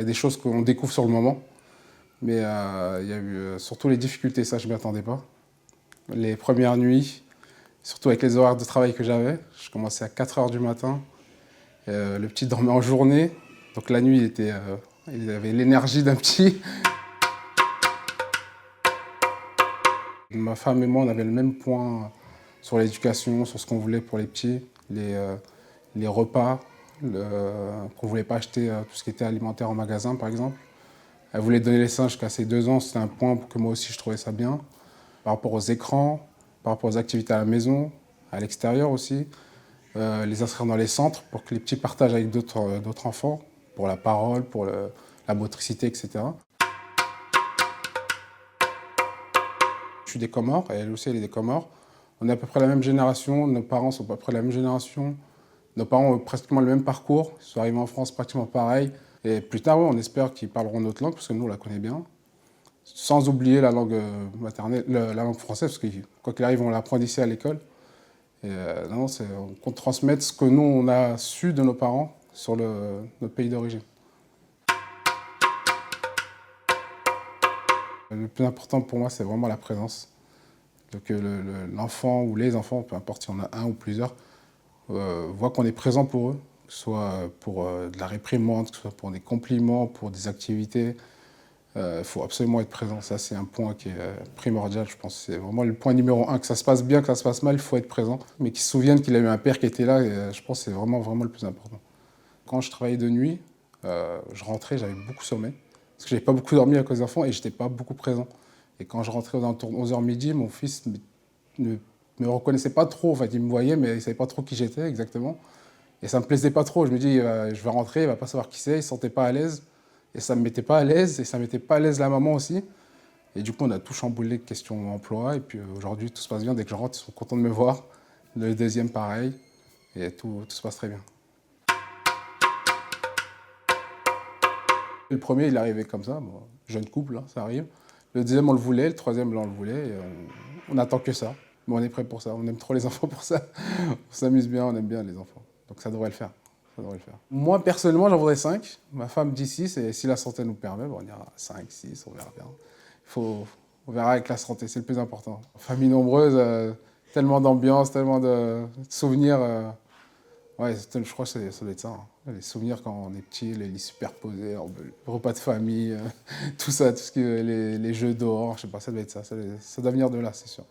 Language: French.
a des choses qu'on découvre sur le moment, mais il y a eu surtout les difficultés, ça je ne m'y attendais pas. Les premières nuits, surtout avec les horaires de travail que j'avais, je commençais à 4 heures du matin, le petit dormait en journée, donc la nuit il avait l'énergie d'un petit. Ma femme et moi, on avait le même point sur l'éducation, sur ce qu'on voulait pour les petits, les repas, qu'on ne voulait pas acheter tout ce qui était alimentaire en magasin, par exemple. Elle voulait donner les seins jusqu'à ses 2 ans, c'était un point que moi aussi je trouvais ça bien. Par rapport aux écrans, par rapport aux activités à la maison, à l'extérieur aussi, les inscrire dans les centres pour que les petits partagent avec d'autres enfants, pour la parole, pour la motricité, etc. Je suis des Comores, et elle aussi elle est des Comores. On est à peu près la même génération, nos parents sont à peu près la même génération. Nos parents ont pratiquement le même parcours, ils sont arrivés en France pratiquement pareil. Et plus tard, oui, on espère qu'ils parleront notre langue, parce que nous, on la connaît bien. Sans oublier la langue maternelle, la langue française, parce que quoi qu'il arrive, on l'apprend ici à l'école. Et non, on compte transmettre ce que nous, on a su de nos parents sur notre pays d'origine. Le plus important pour moi, c'est vraiment la présence. Que l'enfant ou les enfants, peu importe si on a un ou plusieurs, voient qu'on est présent pour eux, que ce soit pour de la réprimande, que ce soit pour des compliments, pour des activités. Il faut absolument être présent. Ça, c'est un point qui est primordial, je pense. C'est vraiment le point numéro un. Que ça se passe bien, que ça se passe mal, il faut être présent. Mais qu'il se souvienne qu'il a eu un père qui était là, et, je pense que c'est vraiment, vraiment le plus important. Quand je travaillais de nuit, je rentrais, j'avais beaucoup sommeil. Parce que je n'avais pas beaucoup dormi à cause des enfants et je n'étais pas beaucoup présent. Et quand je rentrais dans 11h midi, mon fils ne me reconnaissait pas trop. En fait, il me voyait, mais il ne savait pas trop qui j'étais exactement. Et ça ne me plaisait pas trop. Je me dis, je vais rentrer, il ne va pas savoir qui c'est, il ne se sentait pas à l'aise. Et ça ne me mettait pas à l'aise, et ça ne mettait pas à l'aise la maman aussi. Et du coup, on a tout chamboulé, question emploi. Et puis aujourd'hui, tout se passe bien. Dès que je rentre, ils sont contents de me voir. Le deuxième, pareil. Et tout se passe très bien. Le premier, il est arrivé comme ça. Bon, jeune couple, hein, ça arrive. Le deuxième, on le voulait. Le troisième, là, on le voulait. Et on n'attend que ça. Mais on est prêt pour ça. On aime trop les enfants pour ça. On s'amuse bien, on aime bien les enfants. Donc ça devrait le faire. Ça devrait le faire. Moi, personnellement, j'en voudrais 5. Ma femme dit 6. Et si la santé nous permet, bon, on ira 5, 6, on verra bien. On verra avec la santé, c'est le plus important. Famille nombreuse, tellement d'ambiance, tellement de souvenirs. Ouais, je crois que ça doit être ça. Hein. Les souvenirs quand on est petit, les lits superposés, le repas de famille, tout ça, tout ce qui, les jeux dehors, je sais pas, ça doit être ça. Ça doit venir de là, c'est sûr.